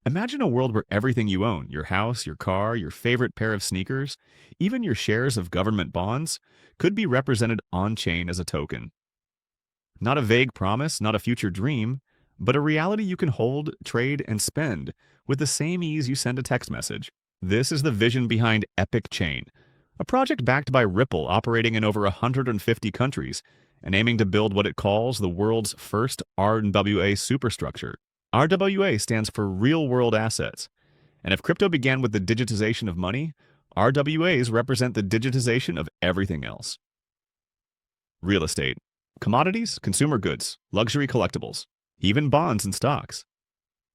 Imagine a world where everything you own, your house, your car, your favorite pair of sneakers, even your shares of government bonds, could be represented on-chain as a token. Not a vague promise, not a future dream, but a reality you can hold, trade, and spend with the same ease you send a text message. This is the vision behind Epic Chain, a project backed by Ripple operating in over 150 countries and aiming to build what it calls the world's first RWA superstructure. RWA stands for real-world assets, and if crypto began with the digitization of money, RWAs represent the digitization of everything else. Real estate, commodities, consumer goods, luxury collectibles, even bonds and stocks.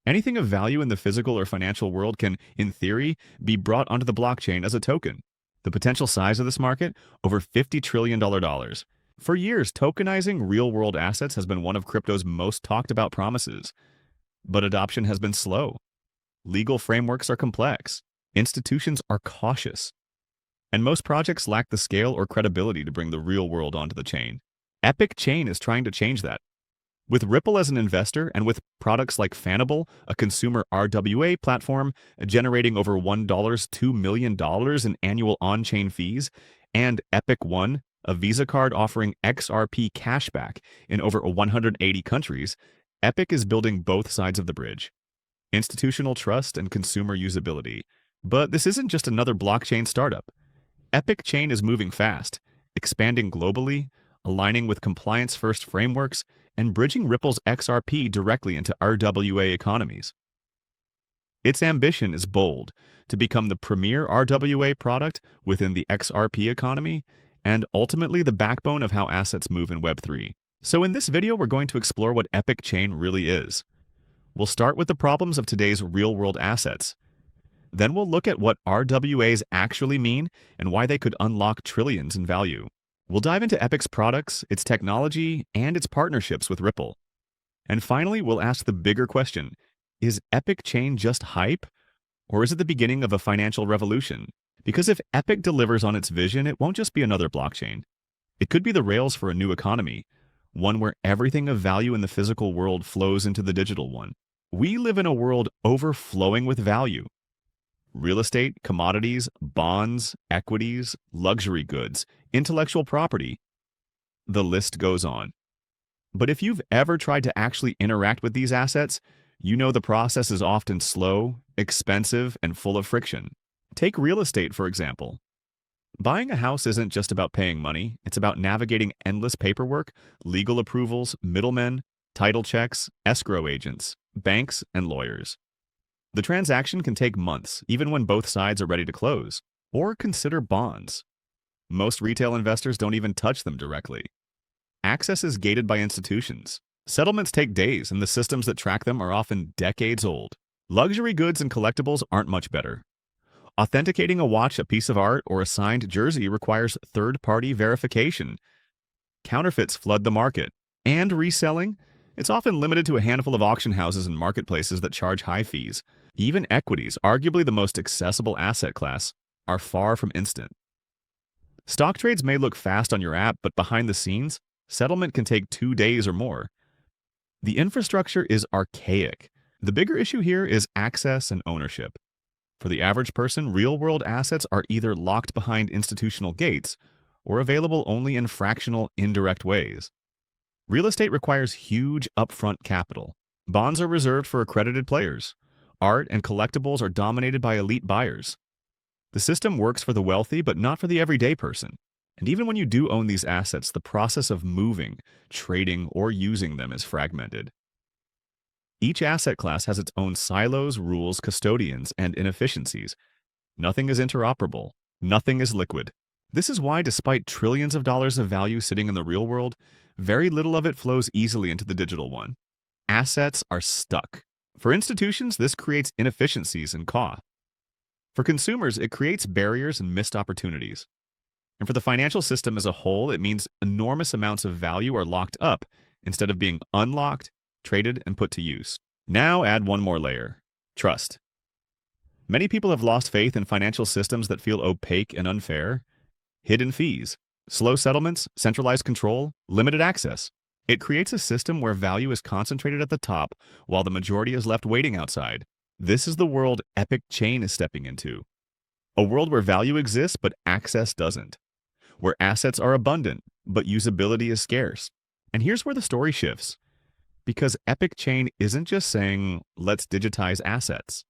Anything of value in the physical or financial world can, in theory, be brought onto the blockchain as a token. The potential size of this market? Over $50 trillion. For years, tokenizing real-world assets has been one of crypto's most talked-about promises. But adoption has been slow. Legal frameworks are complex. Institutions are cautious. And most projects lack the scale or credibility to bring the real world onto the chain. Epic Chain is trying to change that. With Ripple as an investor and with products like Fanable, a consumer RWA platform generating over $2 million in annual on-chain fees, and Epic One, a Visa card offering XRP cashback in over 180 countries, Epic is building both sides of the bridge. Institutional trust and consumer usability. But this isn't just another blockchain startup. Epic Chain is moving fast, expanding globally, aligning with compliance-first frameworks, and bridging Ripple's XRP directly into RWA economies. Its ambition is bold, to become the premier RWA product within the XRP economy, and ultimately the backbone of how assets move in Web3. So in this video, we're going to explore what Epic Chain really is. We'll start with the problems of today's real-world assets. Then we'll look at what RWAs actually mean and why they could unlock trillions in value. We'll dive into Epic's products, its technology, and its partnerships with Ripple. And finally, we'll ask the bigger question, is Epic Chain just hype? Or is it the beginning of a financial revolution? Because if Epic delivers on its vision, it won't just be another blockchain. It could be the rails for a new economy, one where everything of value in the physical world flows into the digital one. We live in a world overflowing with value. Real estate, commodities, bonds, equities, luxury goods, intellectual property. The list goes on. But if you've ever tried to actually interact with these assets, you know the process is often slow, expensive, and full of friction. Take real estate, for example. Buying a house isn't just about paying money, it's about navigating endless paperwork, legal approvals, middlemen, title checks, escrow agents, banks, and lawyers. The transaction can take months, even when both sides are ready to close. Or consider bonds. Most retail investors don't even touch them directly. Access is gated by institutions. Settlements take days, and the systems that track them are often decades old. Luxury goods and collectibles aren't much better. Authenticating a watch, a piece of art, or a signed jersey requires third-party verification. Counterfeits flood the market. And reselling? It's often limited to a handful of auction houses and marketplaces that charge high fees. Even equities, arguably the most accessible asset class, are far from instant. Stock trades may look fast on your app, but behind the scenes, settlement can take 2 days or more. The infrastructure is archaic. The bigger issue here is access and ownership. For the average person, real-world assets are either locked behind institutional gates or available only in fractional, indirect ways. Real estate requires huge upfront capital. Bonds are reserved for accredited players. Art and collectibles are dominated by elite buyers. The system works for the wealthy, but not for the everyday person. And even when you do own these assets, the process of moving, trading, or using them is fragmented. Each asset class has its own silos, rules, custodians, and inefficiencies. Nothing is interoperable. Nothing is liquid. This is why, despite trillions of dollars of value sitting in the real world, very little of it flows easily into the digital one. Assets are stuck. For institutions, this creates inefficiencies and cost. For consumers, it creates barriers and missed opportunities. And for the financial system as a whole, it means enormous amounts of value are locked up instead of being unlocked, traded, and put to use. Now add one more layer: trust. Many people have lost faith in financial systems that feel opaque and unfair. Hidden fees, slow settlements, centralized control, limited access. It creates a system where value is concentrated at the top while the majority is left waiting outside. This is the world Epic Chain is stepping into. A world where value exists but access doesn't. Where assets are abundant but usability is scarce. And here's where the story shifts. Because Epic Chain isn't just saying, let's digitize assets.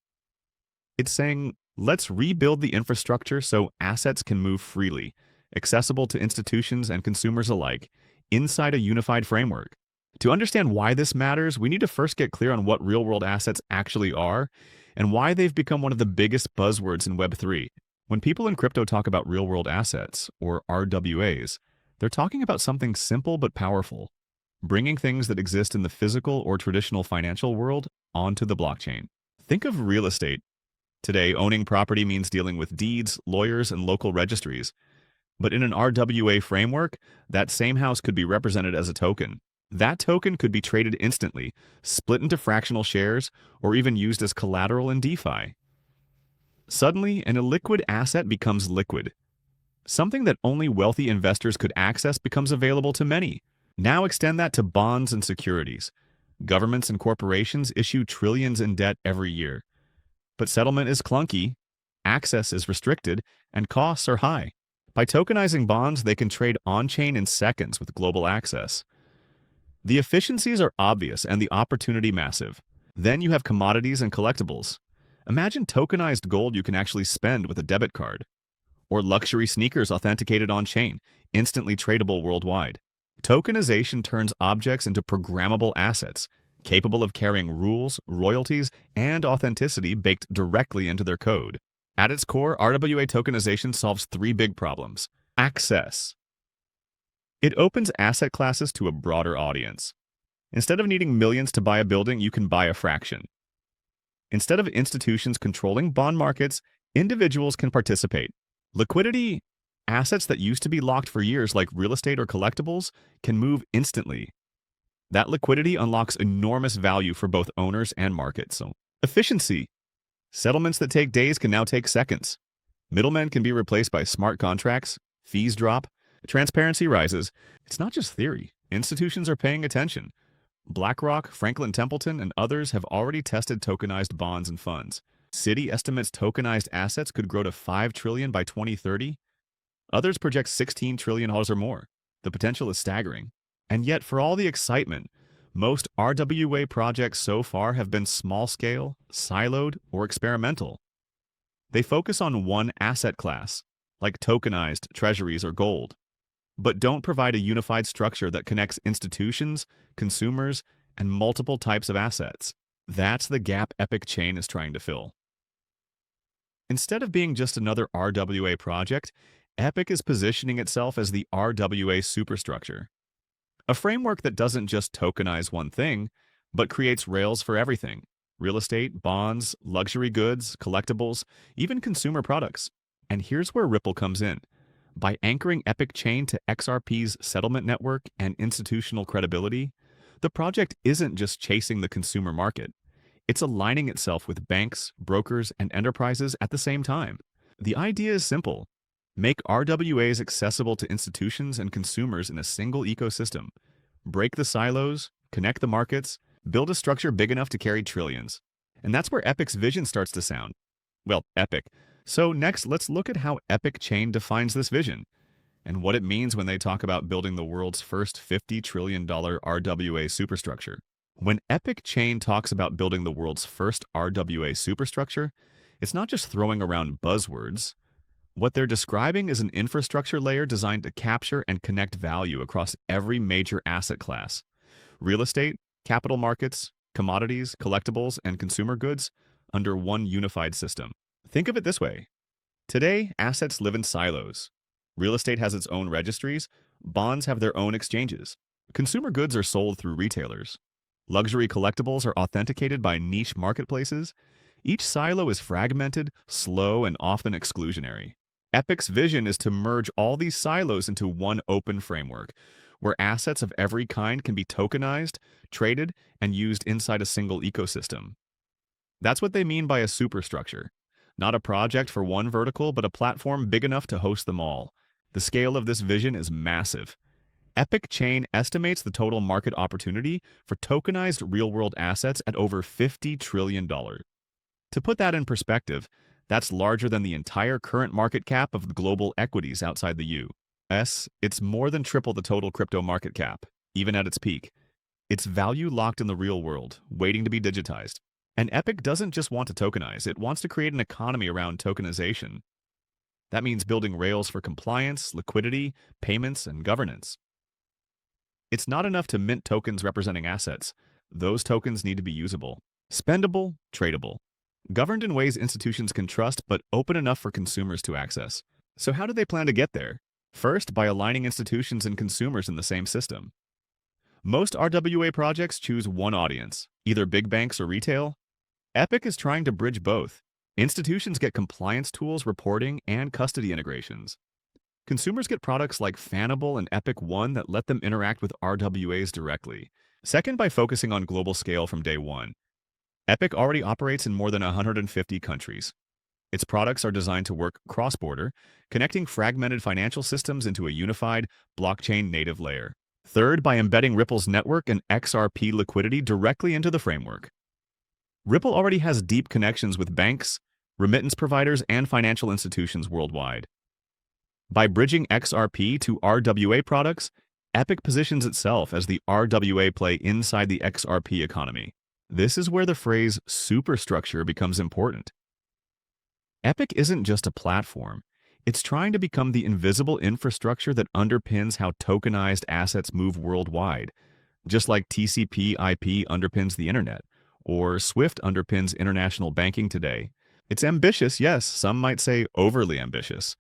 It's saying, let's rebuild the infrastructure so assets can move freely, accessible to institutions and consumers alike, inside a unified framework. To understand why this matters, we need to first get clear on what real-world assets actually are and why they've become one of the biggest buzzwords in Web3. When people in crypto talk about real-world assets, or RWAs, they're talking about something simple but powerful, bringing things that exist in the physical or traditional financial world onto the blockchain. Think of real estate. Today, owning property means dealing with deeds, lawyers, and local registries. But in an RWA framework, that same house could be represented as a token. That token could be traded instantly, split into fractional shares, or even used as collateral in DeFi. Suddenly, an illiquid asset becomes liquid. Something that only wealthy investors could access becomes available to many. Now extend that to bonds and securities. Governments and corporations issue trillions in debt every year. But settlement is clunky, access is restricted, and costs are high. By tokenizing bonds, they can trade on-chain in seconds with global access. The efficiencies are obvious and the opportunity massive. Then you have commodities and collectibles. Imagine tokenized gold you can actually spend with a debit card. Or luxury sneakers authenticated on-chain, instantly tradable worldwide. Tokenization turns objects into programmable assets, capable of carrying rules, royalties, and authenticity baked directly into their code. At its core, RWA tokenization solves three big problems. Access. It opens asset classes to a broader audience. Instead of needing millions to buy a building, you can buy a fraction. Instead of institutions controlling bond markets, individuals can participate. Liquidity. Assets that used to be locked for years, like real estate or collectibles, can move instantly. That liquidity unlocks enormous value for both owners and markets. So, efficiency. Settlements that take days can now take seconds. Middlemen can be replaced by smart contracts. Fees drop. Transparency rises. It's not just theory. Institutions are paying attention. BlackRock, Franklin Templeton, and others have already tested tokenized bonds and funds. Citi estimates tokenized assets could grow to $5 trillion by 2030. Others project $16 trillion or more. The potential is staggering. And yet, for all the excitement, most RWA projects so far have been small-scale, siloed, or experimental. They focus on one asset class, like tokenized treasuries or gold, but don't provide a unified structure that connects institutions, consumers, and multiple types of assets. That's the gap Epic Chain is trying to fill. Instead of being just another RWA project, Epic is positioning itself as the RWA superstructure. A framework that doesn't just tokenize one thing, but creates rails for everything: real estate, bonds, luxury goods, collectibles, even consumer products. And here's where Ripple comes in. By anchoring Epic Chain to XRP's settlement network and institutional credibility, the project isn't just chasing the consumer market. It's aligning itself with banks, brokers, and enterprises at the same time. The idea is simple. Make RWAs accessible to institutions and consumers in a single ecosystem. Break the silos, connect the markets, build a structure big enough to carry trillions. And that's where Epic's vision starts to sound. Well, epic. So next, let's look at how Epic Chain defines this vision and what it means when they talk about building the world's first $50 trillion RWA superstructure. When Epic Chain talks about building the world's first RWA superstructure, it's not just throwing around buzzwords. What they're describing is an infrastructure layer designed to capture and connect value across every major asset class: real estate, capital markets, commodities, collectibles, and consumer goods under one unified system. Think of it this way. Today, assets live in silos. Real estate has its own registries, bonds have their own exchanges. Consumer goods are sold through retailers. Luxury collectibles are authenticated by niche marketplaces. Each silo is fragmented, slow, and often exclusionary. Epic's vision is to merge all these silos into one open framework, where assets of every kind can be tokenized, traded, and used inside a single ecosystem. That's what they mean by a superstructure. Not a project for one vertical, but a platform big enough to host them all. The scale of this vision is massive. Epic Chain estimates the total market opportunity for tokenized real-world assets at over $50 trillion. To put that in perspective, that's larger than the entire current market cap of the global equities outside the US. It's more than triple the total crypto market cap, even at its peak. Its value locked in the real world, waiting to be digitized. And Epic doesn't just want to tokenize, it wants to create an economy around tokenization. That means building rails for compliance, liquidity, payments, and governance. It's not enough to mint tokens representing assets. Those tokens need to be usable, spendable, tradable, governed in ways institutions can trust but open enough for consumers to access. So how do they plan to get there? First, by aligning institutions and consumers in the same system. Most RWA projects choose one audience, either big banks or retail. Epic is trying to bridge both. Institutions get compliance tools, reporting, and custody integrations. Consumers get products like Fanable and Epic One that let them interact with RWAs directly. Second, by focusing on global scale from day one. Epic already operates in more than 150 countries. Its products are designed to work cross-border, connecting fragmented financial systems into a unified, blockchain-native layer. Third, by embedding Ripple's network and XRP liquidity directly into the framework. Ripple already has deep connections with banks, remittance providers, and financial institutions worldwide. By bridging XRP to RWA products, Epic positions itself as the RWA play inside the XRP economy. This is where the phrase superstructure becomes important. Epic isn't just a platform. It's trying to become the invisible infrastructure that underpins how tokenized assets move worldwide, just like TCP/IP underpins the internet, or SWIFT underpins international banking today. It's ambitious, yes, some might say overly ambitious.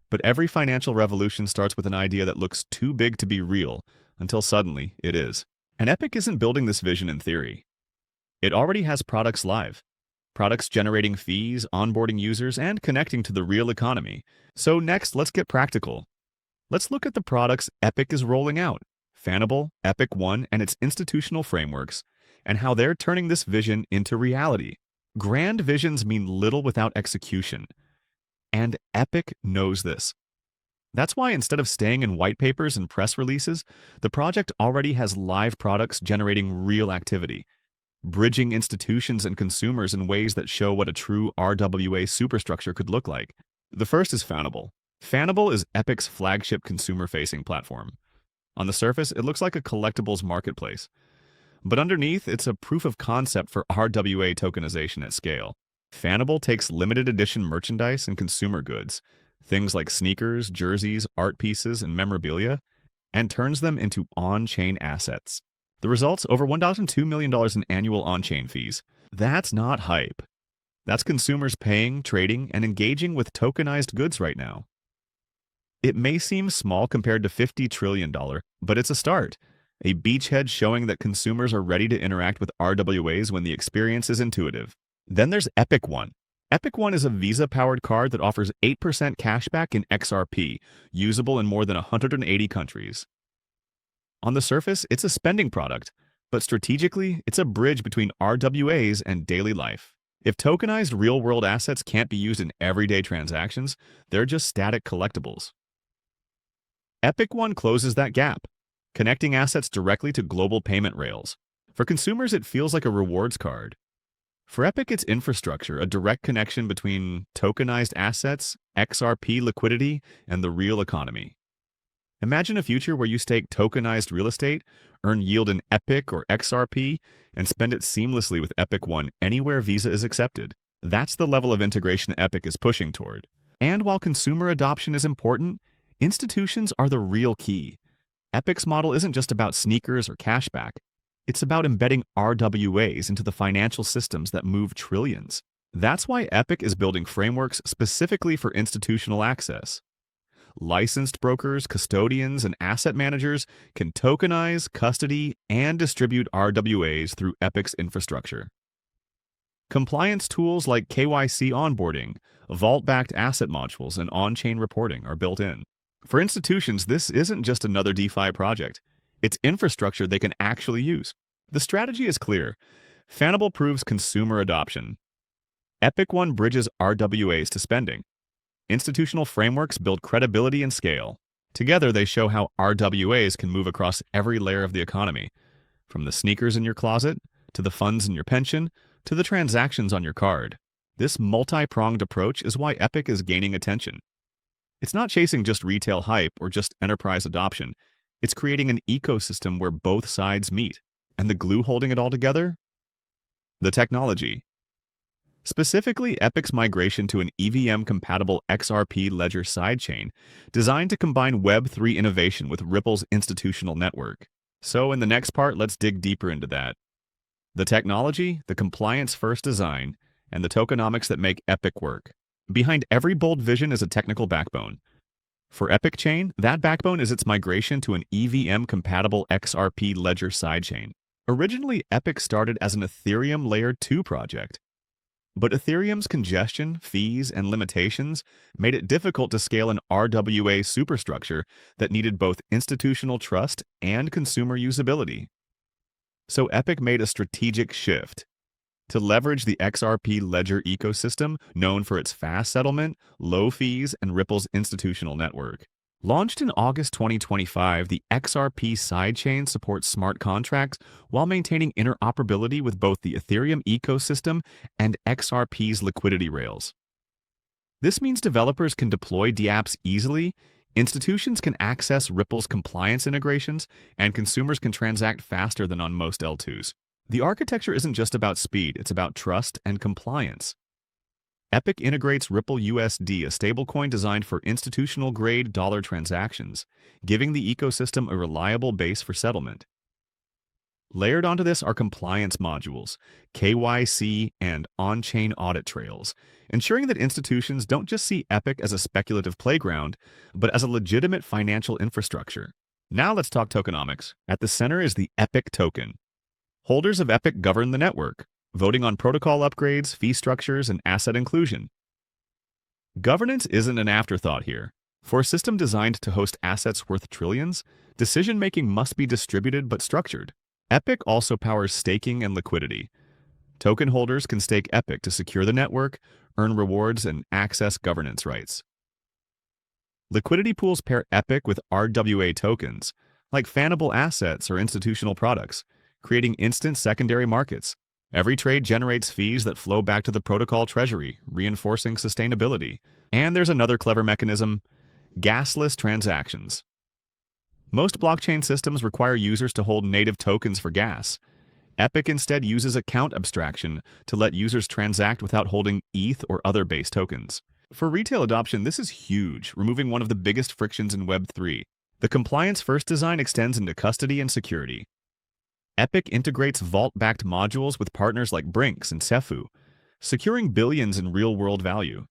But every financial revolution starts with an idea that looks too big to be real, until suddenly it is. And Epic isn't building this vision in theory. It already has products live. Products generating fees, onboarding users, and connecting to the real economy. So next, let's get practical. Let's look at the products Epic is rolling out, Fanable, Epic One, and its institutional frameworks, and how they're turning this vision into reality. Grand visions mean little without execution. And Epic knows this. That's why instead of staying in white papers and press releases, the project already has live products generating real activity, bridging institutions and consumers in ways that show what a true RWA superstructure could look like. The first is Fanable. Fanable is Epic's flagship consumer-facing platform. On the surface, it looks like a collectibles marketplace. But underneath, it's a proof of concept for RWA tokenization at scale. Fanable takes limited edition merchandise and consumer goods, things like sneakers, jerseys, art pieces, and memorabilia, and turns them into on-chain assets. The results, over $1.2 million in annual on-chain fees. That's not hype. That's consumers paying, trading, and engaging with tokenized goods right now. It may seem small compared to $50 trillion, but it's a start. A beachhead showing that consumers are ready to interact with RWAs when the experience is intuitive. Then there's Epic One. Epic One is a Visa-powered card that offers 8% cashback in XRP, usable in more than 180 countries. On the surface, it's a spending product, but strategically, it's a bridge between RWAs and daily life. If tokenized real-world assets can't be used in everyday transactions, they're just static collectibles. Epic One closes that gap, connecting assets directly to global payment rails. For consumers, it feels like a rewards card. For Epic, it's infrastructure, a direct connection between tokenized assets, XRP liquidity, and the real economy. Imagine a future where you stake tokenized real estate, earn yield in Epic or XRP, and spend it seamlessly with Epic One anywhere Visa is accepted. That's the level of integration Epic is pushing toward. And while consumer adoption is important, institutions are the real key. Epic's model isn't just about sneakers or cashback. It's about embedding RWAs into the financial systems that move trillions. That's why Epic is building frameworks specifically for institutional access. Licensed brokers, custodians, and asset managers can tokenize, custody, and distribute RWAs through Epic's infrastructure. Compliance tools like KYC onboarding, vault-backed asset modules, and on-chain reporting are built in. For institutions, this isn't just another DeFi project. It's infrastructure they can actually use. The strategy is clear. Fanable proves consumer adoption. Epic One bridges RWAs to spending. Institutional frameworks build credibility and scale. Together, they show how RWAs can move across every layer of the economy, from the sneakers in your closet, to the funds in your pension, to the transactions on your card. This multi-pronged approach is why Epic is gaining attention. It's not chasing just retail hype or just enterprise adoption. It's creating an ecosystem where both sides meet. And the glue holding it all together? The technology. Specifically, Epic's migration to an EVM-compatible XRP Ledger sidechain designed to combine Web3 innovation with Ripple's institutional network. So in the next part, let's dig deeper into that. The technology, the compliance-first design, and the tokenomics that make Epic work. Behind every bold vision is a technical backbone. For Epic Chain, that backbone is its migration to an EVM-compatible XRP Ledger sidechain. Originally, Epic started as an Ethereum Layer 2 project. But Ethereum's congestion, fees, and limitations made it difficult to scale an RWA superstructure that needed both institutional trust and consumer usability. So Epic made a strategic shift. To leverage the XRP Ledger ecosystem, known for its fast settlement, low fees, and Ripple's institutional network. Launched in August 2025, the XRP sidechain supports smart contracts while maintaining interoperability with both the Ethereum ecosystem and XRP's liquidity rails. This means developers can deploy dApps easily, institutions can access Ripple's compliance integrations, and consumers can transact faster than on most L2s. The architecture isn't just about speed, it's about trust and compliance. Epic integrates Ripple USD, a stablecoin designed for institutional-grade dollar transactions, giving the ecosystem a reliable base for settlement. Layered onto this are compliance modules, KYC, and on-chain audit trails, ensuring that institutions don't just see Epic as a speculative playground, but as a legitimate financial infrastructure. Now let's talk tokenomics. At the center is the Epic token. Holders of Epic govern the network, voting on protocol upgrades, fee structures, and asset inclusion. Governance isn't an afterthought here. For a system designed to host assets worth trillions, decision-making must be distributed but structured. Epic also powers staking and liquidity. Token holders can stake Epic to secure the network, earn rewards, and access governance rights. Liquidity pools pair Epic with RWA tokens, like Fanable assets or institutional products, creating instant secondary markets. Every trade generates fees that flow back to the protocol treasury, reinforcing sustainability. And there's another clever mechanism: gasless transactions. Most blockchain systems require users to hold native tokens for gas. Epic instead uses account abstraction to let users transact without holding ETH or other base tokens. For retail adoption, this is huge, removing one of the biggest frictions in Web3. The compliance-first design extends into custody and security. Epic integrates vault-backed modules with partners like Brinks and Cefu, securing billions in real-world value.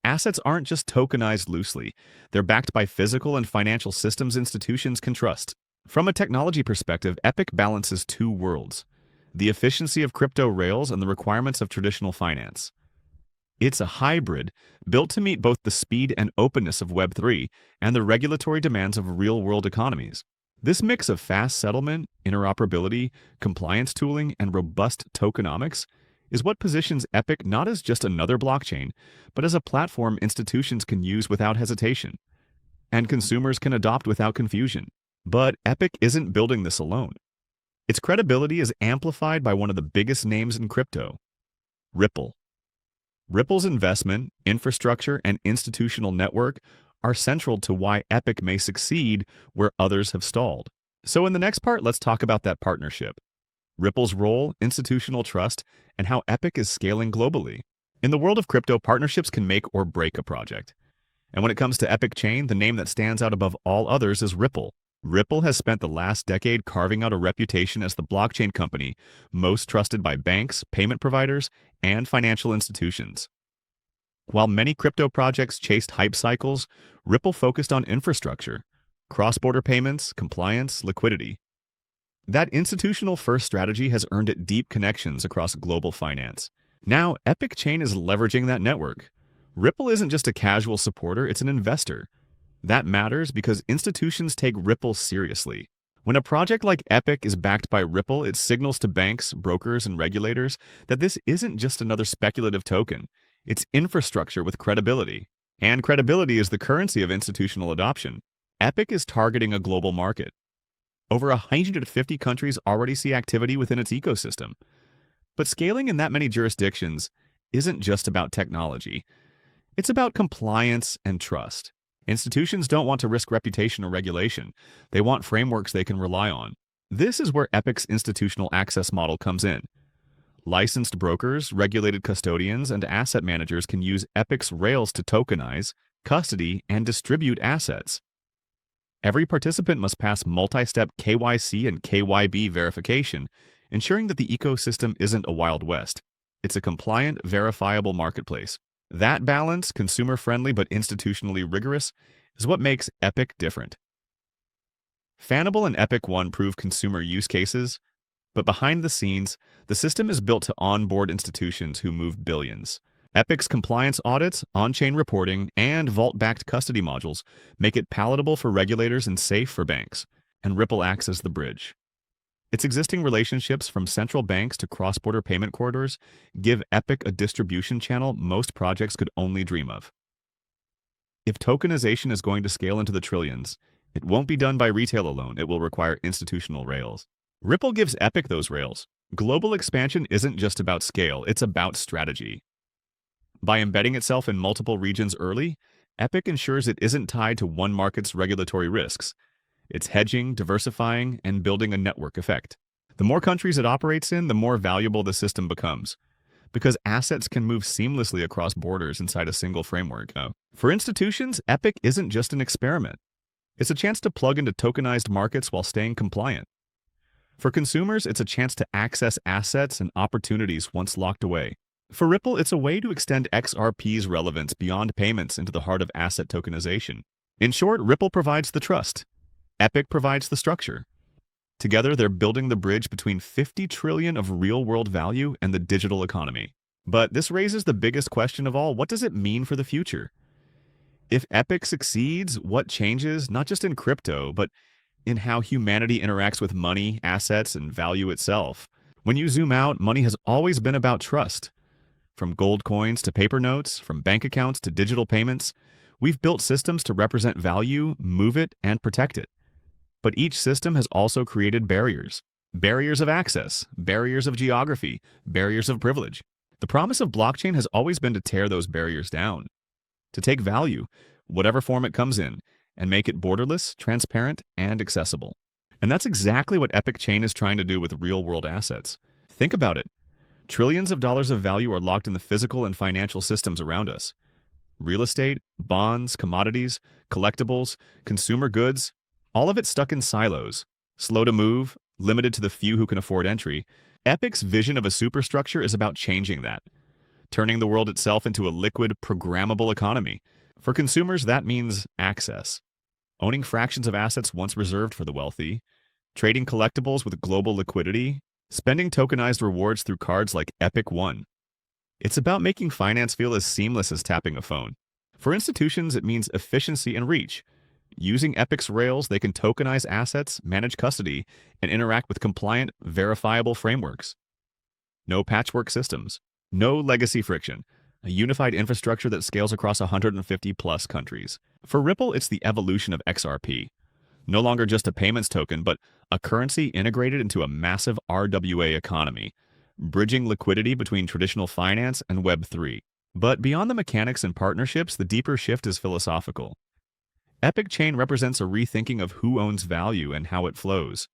Assets aren't just tokenized loosely. They're backed by physical and financial systems institutions can trust. From a technology perspective, Epic balances two worlds: the efficiency of crypto rails and the requirements of traditional finance. It's a hybrid, built to meet both the speed and openness of Web3 and the regulatory demands of real-world economies. This mix of fast settlement, interoperability, compliance tooling, and robust tokenomics is what positions Epic not as just another blockchain, but as a platform institutions can use without hesitation, and consumers can adopt without confusion. But Epic isn't building this alone. Its credibility is amplified by one of the biggest names in crypto: Ripple. Ripple's investment, infrastructure, and institutional network are central to why Epic may succeed where others have stalled. So in the next part, let's talk about that partnership: Ripple's role, institutional trust, and how Epic is scaling globally. In the world of crypto, partnerships can make or break a project. And when it comes to Epic Chain, the name that stands out above all others is Ripple. Ripple has spent the last decade carving out a reputation as the blockchain company most trusted by banks, payment providers, and financial institutions. While many crypto projects chased hype cycles, Ripple focused on infrastructure, cross-border payments, compliance, liquidity. That institutional-first strategy has earned it deep connections across global finance. Now, Epic Chain is leveraging that network. Ripple isn't just a casual supporter, it's an investor. That matters because institutions take Ripple seriously. When a project like Epic is backed by Ripple, it signals to banks, brokers, and regulators that this isn't just another speculative token. It's infrastructure with credibility. And credibility is the currency of institutional adoption. Epic is targeting a global market. Over 150 countries already see activity within its ecosystem. But scaling in that many jurisdictions isn't just about technology. It's about compliance and trust. Institutions don't want to risk reputation or regulation. They want frameworks they can rely on. This is where Epic's institutional access model comes in. Licensed brokers, regulated custodians, and asset managers can use Epic's rails to tokenize, custody, and distribute assets. Every participant must pass multi-step KYC and KYB verification, ensuring that the ecosystem isn't a Wild West. It's a compliant, verifiable marketplace. That balance, consumer-friendly but institutionally rigorous, is what makes Epic different. Fanable and Epic One prove consumer use cases, but behind the scenes, the system is built to onboard institutions who move billions. Epic's compliance audits, on-chain reporting, and vault-backed custody modules make it palatable for regulators and safe for banks, and Ripple acts as the bridge. Its existing relationships from central banks to cross-border payment corridors give Epic a distribution channel most projects could only dream of. If tokenization is going to scale into the trillions, it won't be done by retail alone. It will require institutional rails. Ripple gives Epic those rails. Global expansion isn't just about scale, it's about strategy. By embedding itself in multiple regions early, Epic ensures it isn't tied to one market's regulatory risks. It's hedging, diversifying, and building a network effect. The more countries it operates in, the more valuable the system becomes, because assets can move seamlessly across borders inside a single framework. For institutions, Epic isn't just an experiment. It's a chance to plug into tokenized markets while staying compliant. For consumers, it's a chance to access assets and opportunities once locked away. For Ripple, it's a way to extend XRP's relevance beyond payments into the heart of asset tokenization. In short, Ripple provides the trust. Epic provides the structure. Together, they're building the bridge between 50 trillion of real-world value and the digital economy. But this raises the biggest question of all: what does it mean for the future? If Epic succeeds, what changes, not just in crypto, but in how humanity interacts with money, assets, and value itself? When you zoom out, money has always been about trust. From gold coins to paper notes, from bank accounts to digital payments, we've built systems to represent value, move it, and protect it. But each system has also created barriers. Barriers of access, barriers of geography, barriers of privilege. The promise of blockchain has always been to tear those barriers down, to take value, whatever form it comes in, and make it borderless, transparent, and accessible. And that's exactly what Epic Chain is trying to do with real-world assets. Think about it. Trillions of dollars of value are locked in the physical and financial systems around us. Real estate, bonds, commodities, collectibles, consumer goods, all of it stuck in silos, slow to move, limited to the few who can afford entry. Epic's vision of a superstructure is about changing that, turning the world itself into a liquid, programmable economy. For consumers, that means access. Owning fractions of assets once reserved for the wealthy, trading collectibles with global liquidity, spending tokenized rewards through cards like Epic One. It's about making finance feel as seamless as tapping a phone. For institutions, it means efficiency and reach. Using Epic's rails, they can tokenize assets, manage custody, and interact with compliant, verifiable frameworks. No patchwork systems, no legacy friction, a unified infrastructure that scales across 150-plus countries. For Ripple, it's the evolution of XRP. No longer just a payments token, but a currency integrated into a massive RWA economy, bridging liquidity between traditional finance and Web3. But beyond the mechanics and partnerships, the deeper shift is philosophical. Epic Chain represents a rethinking of who owns value and how it flows.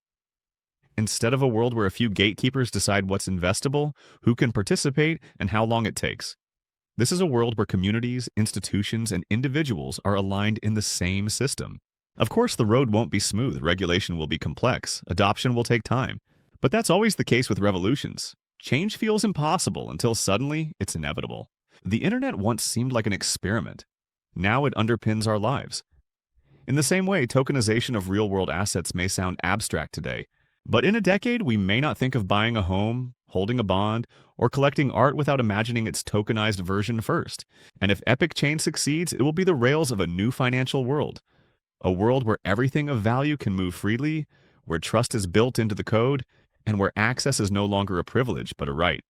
Instead of a world where a few gatekeepers decide what's investable, who can participate, and how long it takes, this is a world where communities, institutions, and individuals are aligned in the same system. Of course, the road won't be smooth, regulation will be complex, adoption will take time. But that's always the case with revolutions. Change feels impossible until suddenly it's inevitable. The internet once seemed like an experiment. Now it underpins our lives. In the same way, tokenization of real-world assets may sound abstract today, but in a decade, we may not think of buying a home, holding a bond, or collecting art without imagining its tokenized version first. And if Epic Chain succeeds, it will be the rails of a new financial world. A world where everything of value can move freely, where trust is built into the code, and where access is no longer a privilege but a right.